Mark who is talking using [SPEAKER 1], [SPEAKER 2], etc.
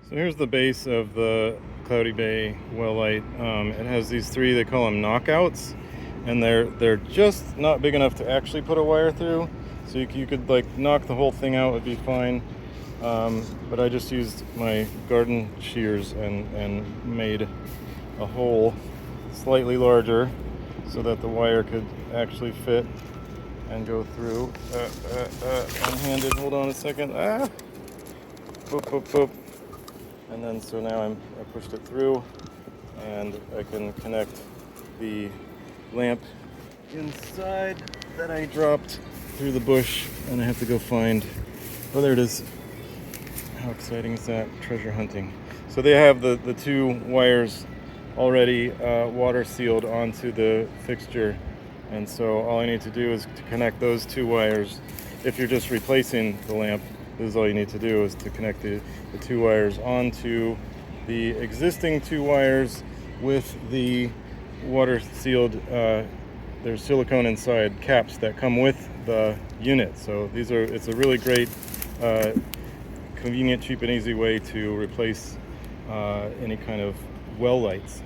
[SPEAKER 1] So here's the base of the Cloudy Bay well light. It has these three, they call them knockouts, and they're just not big enough to actually put a wire through. So you could like knock the whole thing out, would be fine. But I just used my garden shears and made a hole slightly larger so that the wire could actually fit and go through. One-handed, hold on a second. Boop, boop, boop. And then so now I pushed it through, and I can connect the lamp inside that I dropped through the bush, and I have to go find, oh, there it is. How exciting is that? Treasure hunting. So they have the two wires already water sealed onto the fixture, and so all I need to do is to connect those two wires. If you're just replacing the lamp, this is all you need to do, is to connect the two wires onto the existing two wires with the water sealed, there's silicone inside caps that come with the unit. So it's a really great, convenient, cheap and easy way to replace any kind of well lights.